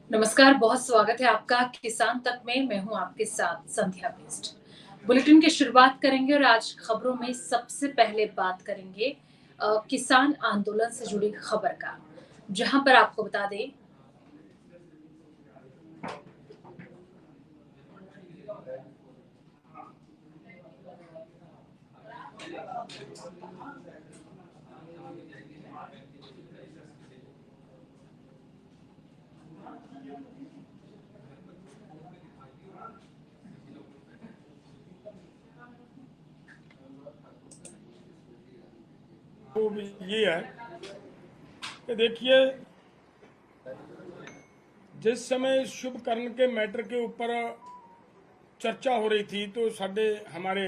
नमस्कार, बहुत स्वागत है आपका किसान तक में। मैं हूं आपके साथ संध्या बेस्ट। बुलेटिन की शुरुआत करेंगे और आज खबरों में सबसे पहले बात करेंगे किसान आंदोलन से जुड़ी खबर का, जहां पर आपको बता दें वो ये है कि देखिए, जिस समय शुभ कर्ण के मैटर के ऊपर चर्चा हो रही थी तो हमारे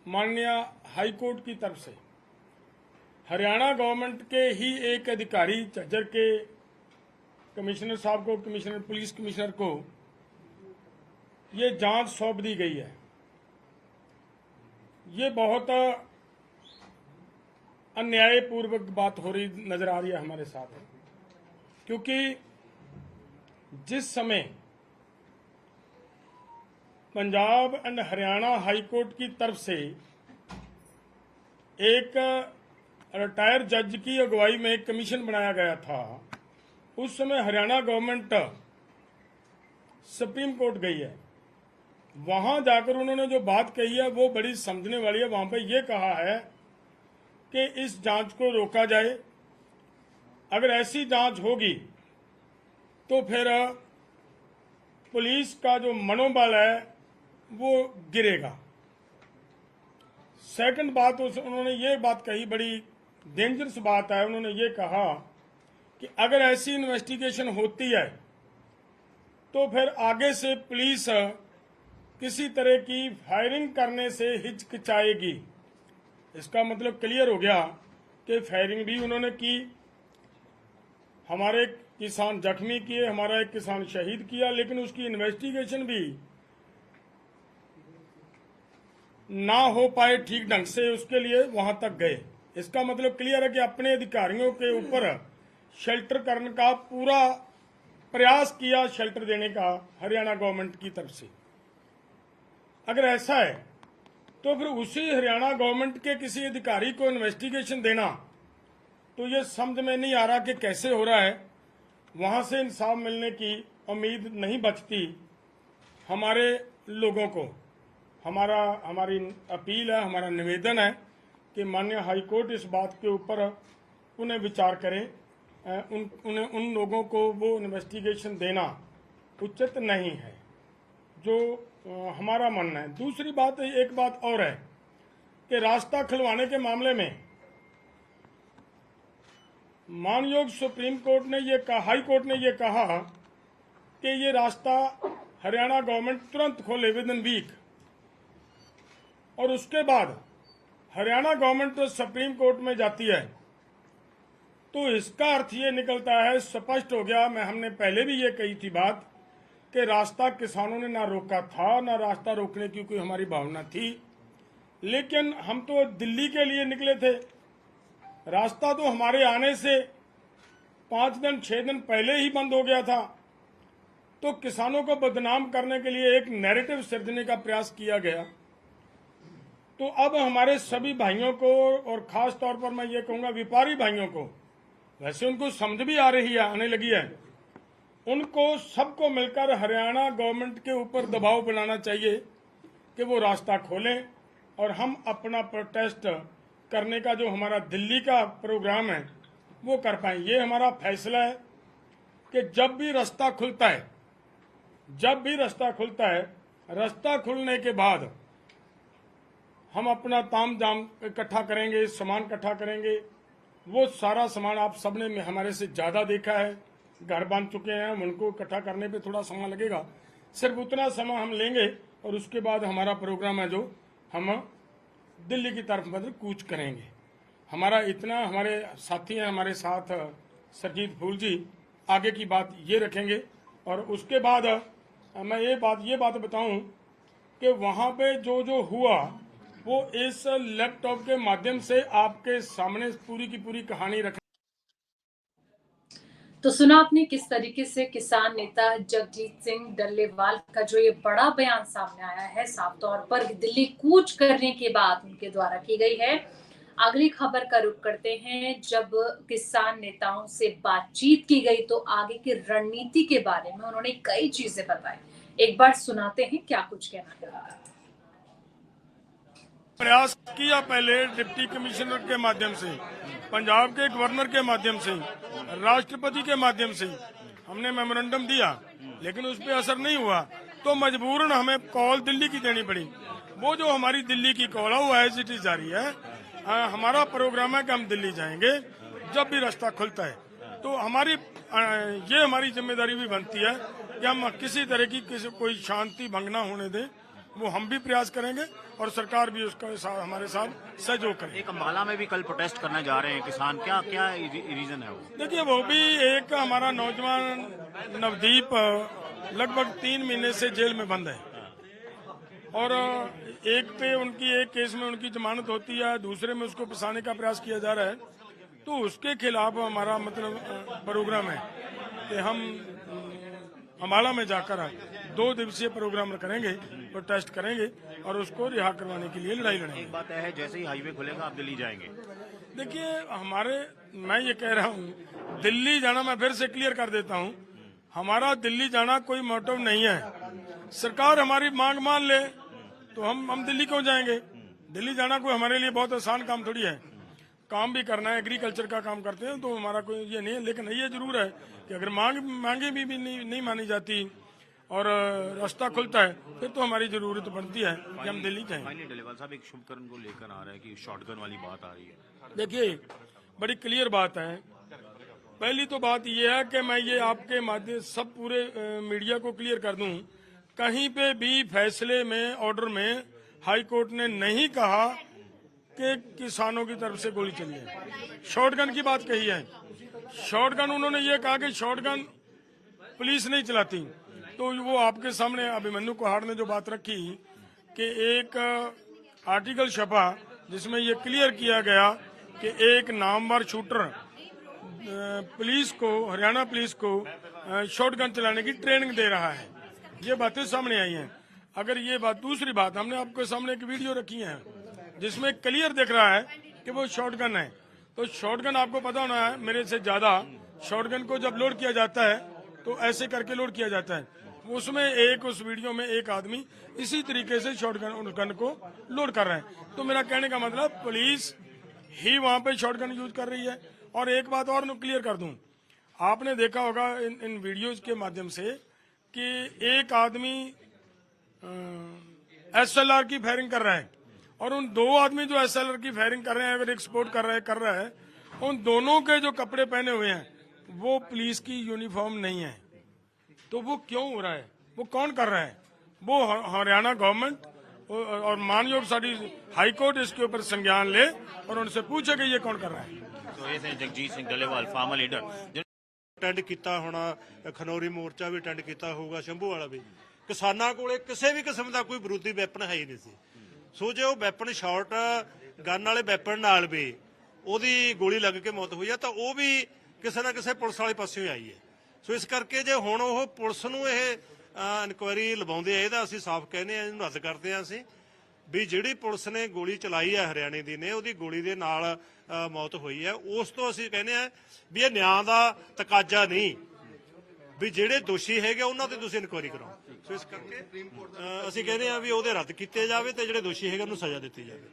माननीय हाई कोर्ट की तरफ से हरियाणा गवर्नमेंट के ही एक अधिकारी झज्जर के कमिश्नर साहब को, पुलिस कमिश्नर को ये जांच सौंप दी गई है। ये बहुत अन्यायपूर्वक बात हो रही नजर आ रही है हमारे साथ, क्योंकि जिस समय Punjab and Haryana high court की तरफ से एक रिटायर्ड जज की अगुवाई में एक कमीशन बनाया गया था, उस समय हरियाणा गवर्नमेंट सुप्रीम कोर्ट गई है। वहां जाकर उन्होंने जो बात कही है वो बड़ी समझने वाली है। वहां पे ये कहा है कि इस जांच को रोका जाए। अगर ऐसी जांच होगी तो फिर पुलिस का जो मनोबल है वो गिरेगा। सेकंड बात, उन्होंने ये बात कही, बड़ी डेंजरस बात है। उन्होंने ये कहा कि अगर ऐसी इन्वेस्टिगेशन होती है तो फिर आगे से पुलिस किसी तरह की फायरिंग करने से हिचकिचाएगी। इसका मतलब क्लियर हो गया कि फायरिंग भी उन्होंने की, हमारे किसान जख्मी किए, हमारा एक किसान शहीद किया, लेकिन उसकी इन्वेस्टिगेशन भी ना हो पाए ठीक ढंग से, उसके लिए वहां तक गए। इसका मतलब क्लियर है कि अपने अधिकारियों के ऊपर शेल्टर करने का पूरा प्रयास किया, शेल्टर देने का हरियाणा गवर्नमेंट की तरफ से। अगर ऐसा है तो फिर उसी हरियाणा गवर्नमेंट के किसी अधिकारी को इन्वेस्टिगेशन देना, तो ये समझ में नहीं आ रहा कि कैसे हो रहा है। वहां से इंसाफ मिलने की उम्मीद नहीं बचती हमारे लोगों को। हमारी अपील है, हमारा निवेदन है कि माननीय हाई कोर्ट इस बात के ऊपर पुनः विचार करें। उन लोगों को वो इन्वेस्टिगेशन देना उचित नहीं है, जो हमारा मानना है। दूसरी बात, एक बात और है कि रास्ता खुलवाने के मामले में मानयोग सुप्रीम कोर्ट ने ये कहा, हाई कोर्ट ने ये कहा कि ये रास्ता हरियाणा गवर्नमेंट तुरंत खोले विद इन वीक, और उसके बाद हरियाणा गवर्नमेंट तो सुप्रीम कोर्ट में जाती है। तो इसका अर्थ ये निकलता है, स्पष्ट हो गया, हमने पहले भी ये कही थी बात, कि रास्ता किसानों ने ना रोका था, ना रास्ता रोकने की कोई हमारी भावना थी। लेकिन हम तो दिल्ली के लिए निकले थे। रास्ता तो हमारे आने से 5 दिन 6 दिन पहले ही बंद हो गया था। तो किसानों को बदनाम करने के लिए एक नैरेटिव सिरजने का प्रयास किया गया। तो अब हमारे सभी भाइयों को, और खास तौर पर मैं ये कहूंगा व्यापारी भाइयों को, वैसे उनको समझ भी आ रही है, आने लगी है, उनको सबको मिलकर हरियाणा गवर्नमेंट के ऊपर दबाव बनाना चाहिए कि वो रास्ता खोलें और हम अपना प्रोटेस्ट करने का जो हमारा दिल्ली का प्रोग्राम है वो कर पाएं। ये हमारा फैसला है कि जब भी रास्ता खुलता है, रास्ता खुलने के बाद हम अपना ताम जाम इकट्ठा करेंगे, सामान इकट्ठा करेंगे। वो सारा सामान आप सबने हमारे से ज़्यादा देखा है, घर बांध चुके हैं हम, उनको इकट्ठा करने पे थोड़ा समय लगेगा। सिर्फ उतना समय हम लेंगे और उसके बाद हमारा प्रोग्राम है जो हम दिल्ली की तरफ मतलब कूच करेंगे। हमारा इतना, हमारे साथी हैं हमारे साथ सरजीत फूल जी, आगे की बात ये रखेंगे। और उसके बाद मैं ये बात बताऊं कि वहाँ पे जो जो हुआ वो इस लैपटॉप के माध्यम से आपके सामने पूरी की पूरी कहानी रखें। तो सुना आपने किस तरीके से किसान नेता जगजीत सिंह डल्लेवाल का जो ये बड़ा बयान सामने आया है, साफ तौर पर दिल्ली कूच करने के बाद उनके द्वारा की गई है। अगली खबर का रुख करते हैं। जब किसान नेताओं से बातचीत की गई तो आगे की रणनीति के बारे में उन्होंने कई चीजें बताई। एक बार सुनाते हैं क्या कुछ कहना है। प्रयास किया पहले डिप्टी कमिश्नर के माध्यम से, पंजाब के गवर्नर के माध्यम से, राष्ट्रपति के माध्यम से हमने मेमोरेंडम दिया, लेकिन उस पर असर नहीं हुआ। तो मजबूरन हमें कॉल दिल्ली की देनी पड़ी। वो जो हमारी दिल्ली की कॉल है वो एज इट इज जारी है। हमारा प्रोग्राम है कि हम दिल्ली जाएंगे जब भी रास्ता खुलता है। तो ये हमारी जिम्मेदारी भी बनती है कि हम किसी तरह की कोई शांति भंग ना होने दें। वो हम भी प्रयास करेंगे और सरकार भी उसका हमारे साथ सहयोग करे। एक अम्बाला में भी कल प्रोटेस्ट करने जा रहे हैं किसान, क्या क्या रीजन है वो? देखिए, वो भी एक हमारा नौजवान नवदीप लगभग 3 महीने से जेल में बंद है और एक केस में उनकी जमानत होती है, दूसरे में उसको फंसाने का प्रयास किया जा रहा है। तो उसके खिलाफ हमारा प्रोग्राम है कि हम अम्बाला में जाकर 2 दिवसीय प्रोग्राम करेंगे, प्रोटेस्ट करेंगे और उसको रिहा करवाने के लिए लड़ाई लड़ेंगे। एक बात है, जैसे ही हाईवे खुलेगा आप दिल्ली जाएंगे? देखिए, मैं ये कह रहा हूँ, दिल्ली जाना, मैं फिर से क्लियर कर देता हूँ, हमारा दिल्ली जाना कोई मोटिव नहीं है। सरकार हमारी मांग मान ले तो हम दिल्ली क्यों जाएंगे? दिल्ली जाना कोई हमारे लिए बहुत आसान काम थोड़ी है। काम भी करना है, एग्रीकल्चर का काम करते हैं, तो हमारा कोई ये नहीं है। लेकिन ये जरूर है कि अगर मांगे भी नहीं मानी जाती और रास्ता खुलता है, फिर तो हमारी जरूरत बनती है कि हम दिल्ली जाएं। फाइनली डल्लेवाल साहब एक शुभकरण को लेकर आ रहा है कि शॉटगन वाली बात आ रही है। देखिए, बड़ी क्लियर बात है। पहली तो बात यह है कि मैं ये आपके माध्यम सब पूरे मीडिया को क्लियर कर दूं, कहीं पे भी फैसले में, ऑर्डर में हाई कोर्ट ने नहीं कहा कि किसानों की तरफ से गोली चली है। शॉटगन की बात कही है। शॉटगन उन्होंने ये कहा कि शॉटगन पुलिस नहीं चलाती। तो वो आपके सामने अभिमन्यु कुहाड़ ने जो बात रखी कि एक आर्टिकल छपा जिसमें ये क्लियर किया गया कि एक नामवर शूटर पुलिस को, हरियाणा पुलिस को शॉटगन चलाने की ट्रेनिंग दे रहा है। ये बातें सामने आई हैं। अगर ये बात, दूसरी बात, हमने आपके सामने एक वीडियो रखी है जिसमें क्लियर दिख रहा है कि वो शॉटगन है। तो शॉटगन आपको पता होना है मेरे से ज्यादा, शॉटगन को जब लोड किया जाता है तो ऐसे करके लोड किया जाता है। उसमें उस वीडियो में एक आदमी इसी तरीके से शॉटगन को लोड कर रहा है। तो मेरा कहने का मतलब, पुलिस ही वहां पे शॉटगन यूज कर रही है। और एक बात और क्लियर कर दूं, आपने देखा होगा इन वीडियोज के माध्यम से कि एक आदमी SLR की फायरिंग कर रहा है और उन 2 आदमी जो SLR की फायरिंग कर रहे हैं, अगर एक्सपोर्ट कर रहा है, उन दोनों के जो कपड़े पहने हुए हैं वो पुलिस की यूनिफॉर्म नहीं है। तो वो क्यों हो रहा है? वो कौन कर रहा है? वो हरियाणा गवर्नमेंट और मानयोग साडी हाई कोर्ट इसके ऊपर संज्ञान ले और उनसे पूछे कि ये कौन कर रहा है। तो ये थे Jagjit Singh Dallewal, farmer leader. Attend ਕੀਤਾ ਹੋਣਾ, ਖਨੌਰੀ ਮੋਰਚਾ ਵੀ ਅਟੈਂਡ ਕੀਤਾ ਹੋਊਗਾ, ਸ਼ੰਭੂ ਵਾਲਾ ਵੀ। ਕਿਸਾਨਾਂ ਕੋਲੇ ਕਿਸੇ ਵੀ ਕਿਸਮ ਦਾ ਕੋਈ ਵਿਰੋਧੀ ਵੈਪਨ ਹੈ ਹੀ ਨਹੀਂ ਸੀ। ਸੋ ਜੇ ਉਹ ਵੈਪਨ ਸ਼ਾਰਟ ਗਨ ਵਾਲੇ ਵੈਪਨ ਨਾਲ ਵੀ ਉਹਦੀ ਗੋਲੀ ਲੱਗ ਕੇ ਮੌਤ ਹੋਈ ਆ ਤਾਂ ਉਹ ਵੀ ਕਿਸੇ ਨਾ ਕਿਸੇ ਪੁਲਿਸ ਵਾਲੇ ਪਾਸਿਓਂ ਆਈ ਹੈ। ਸੋ ਇਸ ਕਰਕੇ ਜੇ ਹੁਣ ਉਹ ਪੁਲਿਸ ਨੂੰ ਇਹ ਇਨਕੁਆਇਰੀ ਲਵਾਉਂਦੇ ਆ, ਇਹਦਾ ਅਸੀਂ ਸਾਫ਼ ਕਹਿੰਦੇ ਆ, ਇਹਨੂੰ ਰੱਦ ਕਰਦੇ ਆ ਅਸੀਂ ਵੀ ਜਿਹੜੀ ਪੁਲਿਸ ਨੇ ਗੋਲੀ ਚਲਾਈ ਹੈ ਹਰਿਆਣੇ ਦੀ ਨੇ, ਉਹਦੀ ਗੋਲੀ ਦੇ ਨਾਲ ਮੌਤ ਹੋਈ ਹੈ। ਉਸ ਤੋਂ ਅਸੀਂ ਕਹਿੰਦੇ ਆ ਵੀ ਇਹ ਨਿਆਂ ਦਾ ਤਕਾਜ਼ਾ ਨਹੀਂ, ਵੀ ਜਿਹੜੇ ਦੋਸ਼ੀ ਹੈਗੇ ਉਹਨਾਂ ਤੇ ਤੁਸੀਂ ਇਨਕੁਆਇਰੀ ਕਰਾਓ। ਸੋ ਇਸ ਕਰਕੇ ਅਸੀਂ ਕਹਿੰਦੇ ਆ ਵੀ ਉਹਦੇ ਰੱਦ ਕੀਤੇ ਜਾਵੇ ਤੇ ਜਿਹੜੇ ਦੋਸ਼ੀ ਹੈਗੇ ਉਹਨੂੰ ਸਜ਼ਾ ਦਿੱਤੀ ਜਾਵੇ।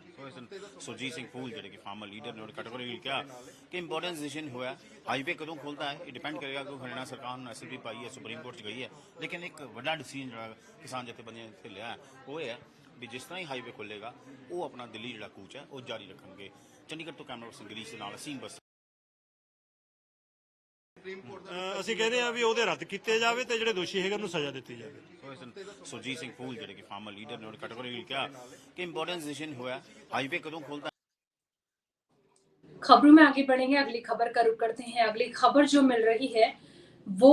ਸੁਰਜੀਤ ਸਿੰਘ ਫੂਲ ਜਿਹੜੇ ਕਿ ਫਾਰਮਰ ਲੀਡਰ ਨੇ, ਕੈਟਾਗਰੀ ਕਿਹਾ ਕਿ ਇੰਪੋਰਟੈਂਟ ਡਿਸੀਜਨ ਹੋਇਆ, ਹਾਈਵੇ ਕਦੋਂ ਖੁੱਲਦਾ ਹੈ ਇਹ ਡਿਪੈਂਡ ਕਰੇਗਾ ਕਿ ਹਰਿਆਣਾ ਸਰਕਾਰ ਨੇ SLP ਪਾਈ ਹੈ, ਸੁਪਰੀਮ ਕੋਰਟ 'ਚ ਗਈ ਹੈ। ਲੇਕਿਨ ਇੱਕ ਵੱਡਾ ਡਿਸੀਜਨ ਜਿਹੜਾ ਕਿਸਾਨ ਜਥੇਬੰਦੀਆਂ ਨੇ ਲਿਆ ਉਹ ਇਹ ਹੈ ਵੀ ਜਿਸ ਤਰ੍ਹਾਂ ਹੀ ਹਾਈਵੇ ਖੁੱਲੇਗਾ ਉਹ ਆਪਣਾ ਦਿੱਲੀ ਜਿਹੜਾ ਕੂਚ ਹੈ ਉਹ ਜਾਰੀ ਰੱਖਣਗੇ। ਚੰਡੀਗੜ੍ਹ ਤੋਂ ਕੈਮਰਾ ਪਰਸਨ ਗਰੀਸ਼ ਦੇ ਨਾਲ ਅਸੀਮ ਬਸ। ਅਸੀਂ ਕਹਿੰਦੇ ਆ ਵੀ ਉਹਦੇ ਰੱਦ ਕੀਤੇ ਜਾਵੇ ਤੇ ਜਿਹੜੇ ਦੋਸ਼ੀ ਹੈਗੇ ਉਹਨੂੰ ਸਜ਼ਾ ਦਿੱਤੀ ਜਾਵੇ। ਸੁਰਜੀਤ ਸਿੰਘ ਫੂਲ ਜਿਹੜੇ ਕਿ ਫਾਰਮਰ ਲੀਡਰ ਨੇ, ਕੈਟਾਗਰੀ ਕਿਹਾ ਕਿ ਇੰਪੋਰਟੈਂਟ ਡਿਸੀਜन ਹੋਇਆ, ਹਾਈਵੇ कदों खुलता है। खबरों में आगे बढ़ेंगे, अगली खबर का रुख करते हैं। अगली खबर जो मिल रही है वो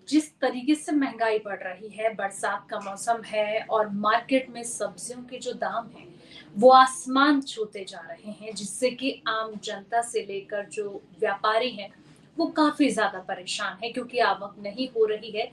जिस तरीके से महंगाई बढ़ रही है, बरसात का मौसम है और मार्केट में सब्जियों के जो दाम हैं वो आसमान छूते जा रहे हैं, जिससे कि आम जनता से लेकर जो व्यापारी हैं वो काफी ज्यादा परेशान है क्योंकि आवक नहीं हो रही है,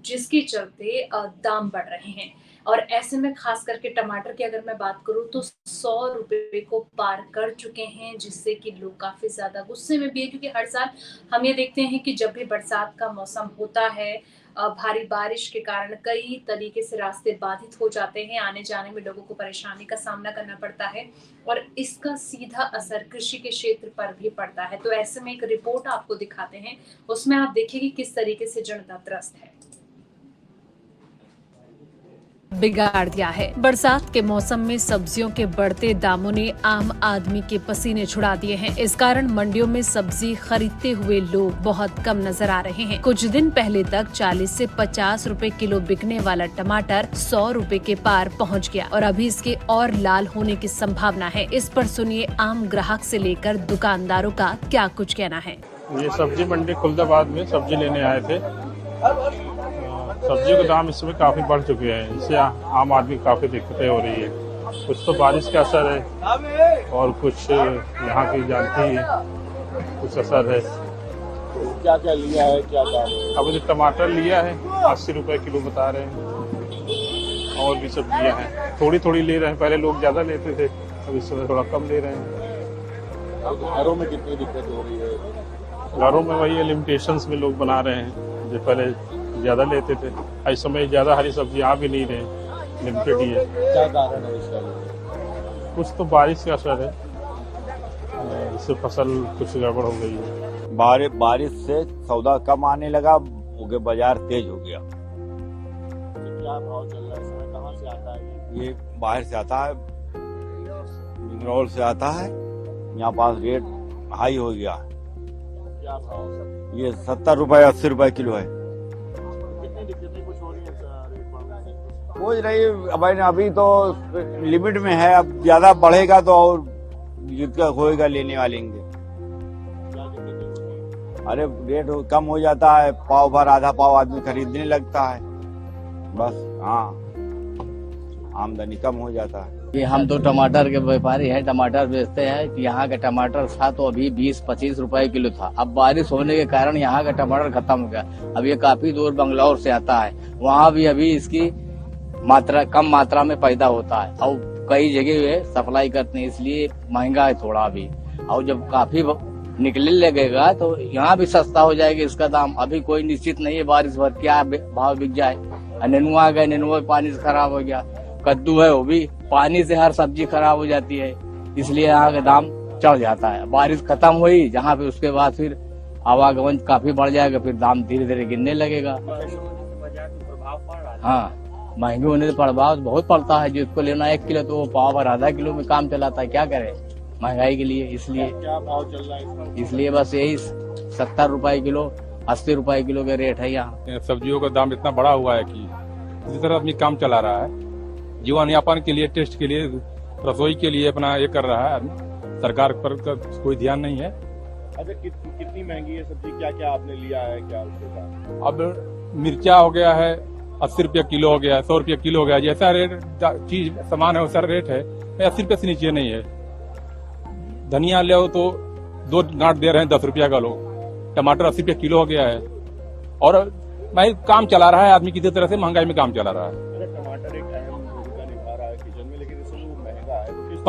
जिसके चलते दाम बढ़ रहे हैं। और ऐसे में खास करके टमाटर की अगर मैं बात करूं तो 100 रुपए को पार कर चुके हैं, जिससे कि लोग काफी ज्यादा गुस्से में भी है क्योंकि हर साल हम ये देखते हैं कि जब भी बरसात का मौसम होता है, भारी बारिश के कारण कई तरीके से रास्ते बाधित हो जाते हैं, आने जाने में लोगों को परेशानी का सामना करना पड़ता है और इसका सीधा असर कृषि के क्षेत्र पर भी पड़ता है। तो ऐसे में एक रिपोर्ट आपको दिखाते हैं, उसमें आप देखिए कि किस तरीके से जनता त्रस्त है। बिगाड़ दिया है। बरसात के मौसम में सब्जियों के बढ़ते दामों ने आम आदमी के पसीने छुड़ा दिए हैं। इस कारण मंडियों में सब्जी खरीदते हुए लोग बहुत कम नजर आ रहे हैं। कुछ दिन पहले तक 40 से 50 रुपए किलो बिकने वाला टमाटर 100 रुपए के पार पहुंच गया और अभी इसके और लाल होने की संभावना है। इस पर सुनिए आम ग्राहक से लेकर दुकानदारों का क्या कुछ कहना है। ये सब्जी मंडी खुलदाबाद में सब्जी लेने आए थे। सब्जी के दाम इस समय काफ़ी बढ़ चुके हैं, इससे आम आदमी को काफ़ी दिक्कतें हो रही है। कुछ तो बारिश का असर है और कुछ यहाँ की जानती है कुछ असर है। क्या क्या लिया है, क्या दाम? अभी तो टमाटर लिया है 80 रुपए किलो बता रहे हैं, और भी सब्जियाँ हैं थोड़ी थोड़ी ले रहे हैं। पहले लोग ज़्यादा लेते थे, अब इस समय थोड़ा कम ले रहे हैं। घरों में कितनी दिक्कत हो रही है? घरों में वही लिमिटेशंस में लोग बना रहे हैं, जो पहले ज़्यादा लेते थे। इस समय ज़्यादा हरी सब्जी आ भी नहीं रहे, लिमिटेड ही है। क्या कारण है इसका? कुछ तो बारिश का असर है, इससे फसल कुछ गड़बड़ हो गई है। बारिश से सौदा कम आने लगा, उगे बाजार तेज हो गया। क्या भाव चल रहा है इस समय? कहाँ से आता है ये बाहर से आता है, बंगलौर से आता है। यहाँ पास रेट हाई हो गया। क्या भाव? ये 70 रुपए 80 रुपए किलो है। कितनी दिक्कतें कुछ हो रही है रेट बढ़ने से? हो रही अभी तो लिमिट में है, अब ज्यादा बढ़ेगा तो और दिक्कत होएगा लेने वाले के। क्या दिक्कतें हो रही है? अरे रेट कम हो जाता है, पाव भर आधा पाव आदमी खरीदने लगता है, बस। हाँ, आमदनी कम हो जाता है। कि हम तो टमाटर के व्यापारी हैं, टमाटर बेचते हैं। यहाँ का टमाटर था तो अभी 20-25 रुपए किलो था। अब बारिश होने के कारण यहाँ का टमाटर खत्म हो गया। अब ये काफी दूर बंगलौर से आता है, वहाँ भी अभी इसकी मात्रा कम मात्रा में पैदा होता है और कई जगह वे सप्लाई करते हैं, इसलिए महंगा है थोड़ा अभी। और जब काफी निकलने लगेगा तो यहाँ भी सस्ता हो जाएगा इसका दाम। अभी कोई निश्चित नहीं है बारिश भर क्या भाव बिक जाए। नेनुआ आ गए, नेनुआ पानी से खराब हो गया। कद्दू है, वो भी पानी से हर सब्जी खराब हो जाती है, इसलिए यहाँ का दाम चढ़ जाता है। बारिश खत्म हुई जहाँ पे, उसके बाद फिर आवागमन काफी बढ़ जाएगा, फिर दाम धीरे धीरे गिरने लगेगा। हाँ, महंगे होने से प्रभाव बहुत पड़ता है। जिसको लेना 1 किलो तो वो पाव भर आधा किलो में काम चलाता है, क्या करे महंगाई के लिए। इसलिए क्या भाव चल रहा है इसका? इसलिए बस यही 70 रुपए किलो 80 रुपए किलो का रेट है यहाँ। सब्जियों का दाम इतना बढ़ा हुआ है कि इसी तरह आदमी काम चला रहा है, जीवन यापन के लिए, टेस्ट के लिए, रसोई के लिए अपना ये कर रहा है। सरकार पर कोई ध्यान नहीं है। अच्छा, कितनी महंगी है सब्जी? क्या क्या आपने लिया है, क्या उसके साथ? अब मिर्चा हो गया है 80 रुपया किलो हो गया है, 100 रुपया किलो हो गया है। जैसा रेट चीज सामान है वैसा रेट है, 80 रुपये से नीचे नहीं है। धनिया ले तो 2 गांठ दे रहे हैं 10 रुपया का लोग। टमाटर 80 रुपया किलो हो गया है और भाई काम चला रहा है आदमी किसी तरह से, महंगाई में काम चला रहा है। टमाटर एक अहम भूमिका निभा रहा है किचन में, लेकिन इसमें वो महंगा है तो किस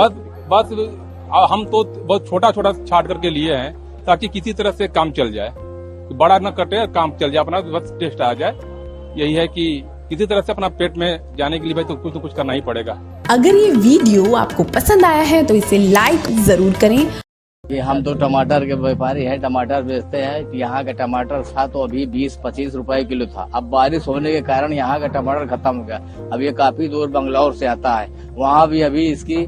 बस हम तो बहुत छोटा छोटा छाट करके लिए हैं ताकि किसी तरह से काम चल जाए, बड़ा न कटे, काम चल जाए, अपना बस टेस्ट आ जाए। यही है कि किसी तरह से अपना पेट में जाने के लिए भाई तो कुछ करना ही पड़ेगा। अगर ये वीडियो आपको पसंद आया है तो इसे लाइक जरूर करें। कि हम तो टमाटर के व्यापारी हैं, टमाटर बेचते हैं। यहाँ का टमाटर था तो अभी 20-25 रुपए किलो था। अब बारिश होने के कारण यहाँ का टमाटर खत्म हो गया। अब ये काफी दूर बंगलौर से आता है, वहाँ भी अभी इसकी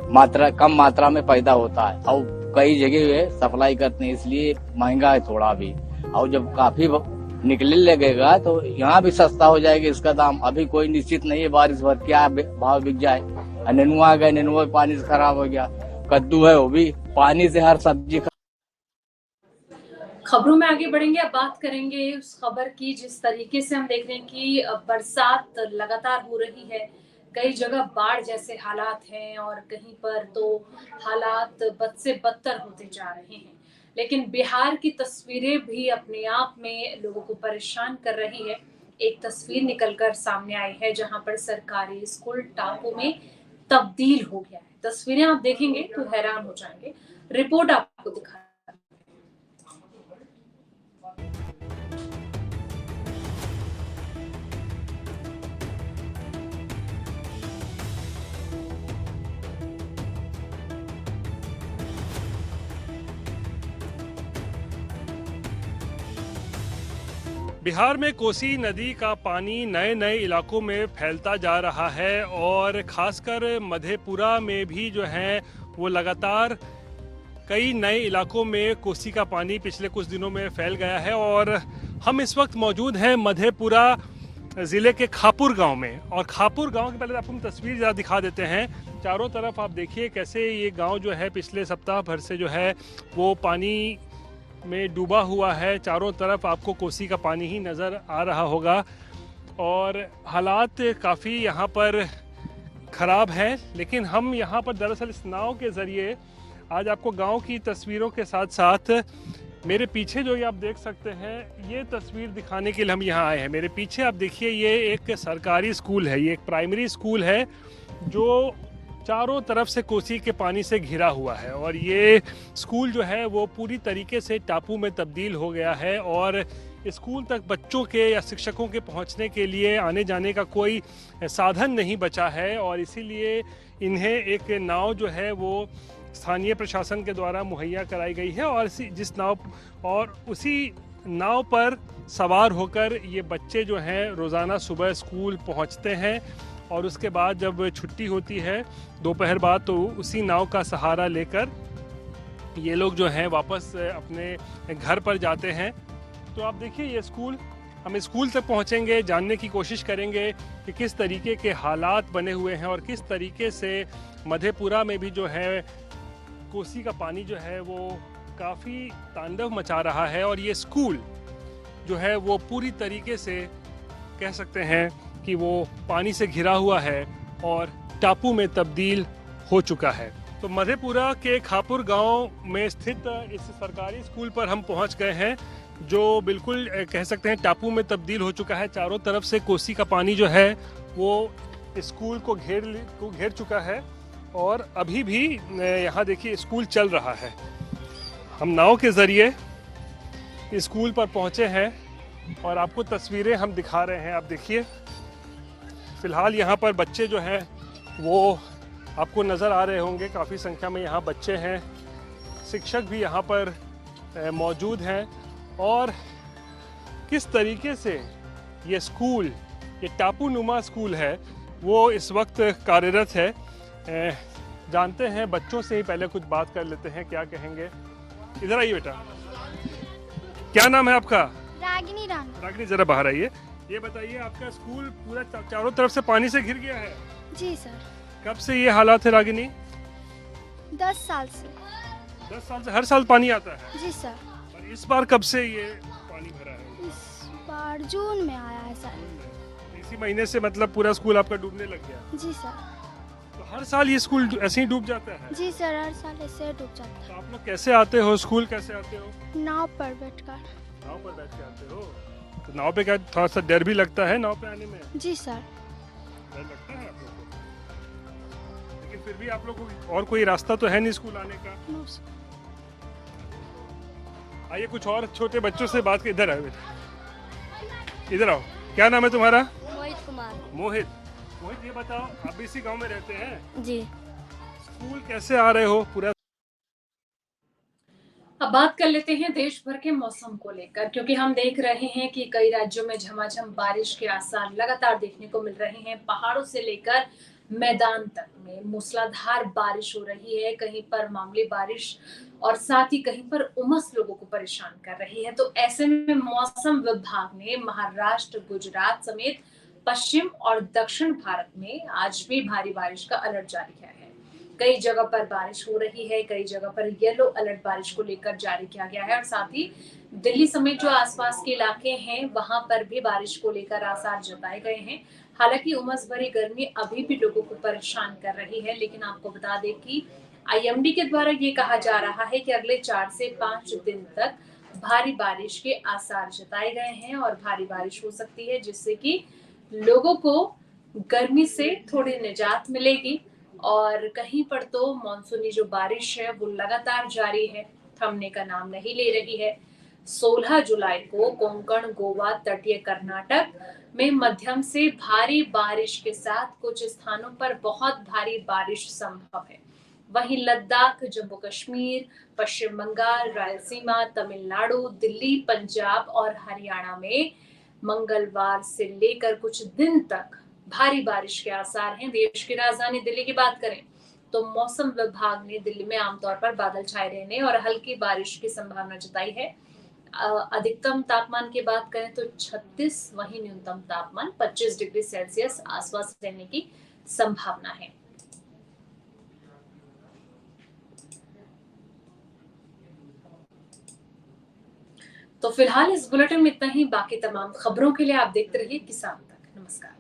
मात्रा कम मात्रा में पैदा होता है और कई जगह वे सप्लाई करते हैं, इसलिए महंगा है थोड़ा अभी। और जब काफी निकलने लगेगा तो यहाँ भी सस्ता हो जाएगा इसका दाम। अभी कोई निश्चित नहीं है बारिश भर क्या भाव बिक जाए। नेनुआ आ गए, नेनुआ पानी से खराब हो गया। कद्दू है, वो भी पानी से हर सब्जी। खबरों में आगे बढ़ेंगे, अब बात करेंगे उस खबर की जिस तरीके से हम देख रहे हैं कि बरसात लगातार हो रही है। कई जगह बाढ़ जैसे हालात हैं और कहीं पर तो हालात बद से बदतर होते जा रहे हैं। लेकिन बिहार की तस्वीरें भी अपने आप में लोगों को परेशान कर रही है। एक तस्वीर निकलकर सामने आई है जहां पर सरकारी स्कूल टापू में तब्दील हो गया है। तस्वीरें आप देखेंगे तो हैरान हो जाएंगे। रिपोर्ट आपको दिखा बिहार में कोसी नदी का पानी नए नए इलाकों में फैलता जा रहा है और खासकर मधेपुरा में भी जो है वो लगातार कई नए इलाकों में कोसी का पानी पिछले कुछ दिनों में फैल गया है। और हम इस वक्त मौजूद हैं मधेपुरा ज़िले के खापुर गांव में, और खापुर गांव की पहले आपको हम तस्वीर ज़रा दिखा देते हैं। चारों तरफ आप देखिए कैसे ये गांव जो है पिछले सप्ताह भर से जो है वो पानी में डूबा हुआ है। चारों तरफ आपको कोसी का पानी ही नज़र आ रहा होगा और हालात काफ़ी यहाँ पर ख़राब हैं। लेकिन हम यहाँ पर दरअसल इस नाव के ज़रिए आज आपको गांव की तस्वीरों के साथ साथ मेरे पीछे जो ये आप देख सकते हैं ये तस्वीर दिखाने के लिए हम यहाँ आए हैं। मेरे पीछे आप देखिए ये एक सरकारी स्कूल है, ये एक प्राइमरी स्कूल है जो चारों तरफ से कोसी के पानी से घिरा हुआ है। और ये स्कूल जो है वो पूरी तरीके से टापू में तब्दील हो गया है और स्कूल तक बच्चों के या शिक्षकों के पहुंचने के लिए आने जाने का कोई साधन नहीं बचा है। और इसीलिए इन्हें एक नाव जो है वो स्थानीय प्रशासन के द्वारा मुहैया कराई गई है और उसी नाव पर सवार होकर ये बच्चे जो हैं रोज़ाना सुबह स्कूल पहुंचते हैं और उसके बाद जब छुट्टी होती है दोपहर बाद तो उसी नाव का सहारा लेकर ये लोग जो हैं वापस अपने घर पर जाते हैं। तो आप देखिए ये स्कूल, हम स्कूल तक पहुंचेंगे, जानने की कोशिश करेंगे कि किस तरीके के हालात बने हुए हैं और किस तरीके से मधेपुरा में भी जो है कोसी का पानी जो है वो काफ़ी तांडव मचा रहा है। और ये स्कूल जो है वो पूरी तरीके से कह सकते हैं कि वो पानी से घिरा हुआ है और टापू में तब्दील हो चुका है। तो मधेपुरा के खापुर गांव में स्थित इस सरकारी स्कूल पर हम पहुंच गए हैं जो बिल्कुल कह सकते हैं टापू में तब्दील हो चुका है। चारों तरफ से कोसी का पानी जो है वो स्कूल को घेर चुका है और अभी भी यहाँ देखिए स्कूल चल रहा है। हम नाव के ज़रिए स्कूल पर पहुँचे हैं और आपको तस्वीरें हम दिखा रहे हैं। आप देखिए फ़िलहाल यहाँ पर बच्चे जो हैं वो आपको नज़र आ रहे होंगे, काफ़ी संख्या में यहाँ बच्चे हैं, शिक्षक भी यहाँ पर मौजूद हैं। और किस तरीके से ये स्कूल, ये टापू नुमा स्कूल है वो इस वक्त कार्यरत है, जानते हैं बच्चों से ही पहले कुछ बात कर लेते हैं, क्या कहेंगे। इधर आइए बेटा, क्या नाम है आपका? रागिनी राणा। रागिनी जरा बाहर आइए। ये बताइए आपका स्कूल पूरा चारों तरफ से पानी से घिर गया है? जी सर। कब से ये हालात है रागिनी? 10 साल से। 10 साल से हर साल पानी आता है? जी सर। और इस बार कब से ये पानी भरा है? इस बार जून में आया है सर। इसी महीने से मतलब पूरा स्कूल आपका डूबने लग गया? जी सर। तो हर साल ये स्कूल ऐसे ही डूब जाता है? जी सर, हर साल ऐसे डूब जाता है। तो आप लोग कैसे आते हो स्कूल, कैसे आते हो? नाव पर बैठकर। नाव पर बैठ के आते हो? तो नाव पे क्या थोड़ा सा डर भी लगता है नाव पे आने में? जी सर। डर लगता है आप लोग को? लेकिन फिर भी आप लोग को और कोई रास्ता तो है नहीं स्कूल आने का? आइए कुछ और छोटे बच्चों से बात कर। इधर आओ बेटा, इधर आओ। क्या नाम है तुम्हारा? मोहित कुमार। मोहित। मोहित ये बताओ, आप भी इसी गांव में रहते हैं? जी। स्कूल कैसे आ रहे हो पूरा? अब बात कर लेते हैं देश भर के मौसम को लेकर, क्योंकि हम देख रहे हैं कि कई राज्यों में झमाझम बारिश के आसार लगातार देखने को मिल रहे हैं। पहाड़ों से लेकर मैदान तक में मूसलाधार बारिश हो रही है, कहीं पर मामूली बारिश और साथ ही कहीं पर उमस लोगों को परेशान कर रही है। तो ऐसे में मौसम विभाग ने महाराष्ट्र, गुजरात समेत पश्चिम और दक्षिण भारत में आज भी भारी बारिश का अलर्ट जारी किया है। कई जगह पर बारिश हो रही है, कई जगह पर येलो अलर्ट बारिश को लेकर जारी किया गया है और साथ ही दिल्ली समेत जो आसपास के इलाके हैं वहां पर भी बारिश को लेकर आसार जताए गए हैं। हालांकि उमस भरी गर्मी अभी भी लोगों को परेशान कर रही है, लेकिन आपको बता दें कि आईएमडी के द्वारा ये कहा जा रहा है कि अगले 4 से 5 दिन तक भारी बारिश के आसार जताए गए हैं और भारी बारिश हो सकती है, जिससे कि लोगों को गर्मी से थोड़ी निजात मिलेगी। और कहीं पर तो मानसूनी जो बारिश है वो लगातार जारी है, थमने का नाम नहीं ले रही है। 16 जुलाई को कोंकण, गोवा, तटीय कर्नाटक में मध्यम से भारी बारिश के साथ कुछ स्थानों पर बहुत भारी बारिश संभव है। वहीं लद्दाख, जम्मू कश्मीर, पश्चिम बंगाल, रायलसीमा, तमिलनाडु, दिल्ली, पंजाब और हरियाणा में मंगलवार से लेकर कुछ दिन तक भारी बारिश के आसार हैं। देश की राजधानी दिल्ली की बात करें तो मौसम विभाग ने दिल्ली में आमतौर पर बादल छाए रहने और हल्की बारिश की संभावना जताई है। अधिकतम तापमान की बात करें तो 36, वहीं न्यूनतम तापमान 25 डिग्री सेल्सियस आसपास रहने की संभावना है। तो फिलहाल इस बुलेटिन में इतना ही। बाकी तमाम खबरों के लिए आप देखते रहिए किसान तक। नमस्कार।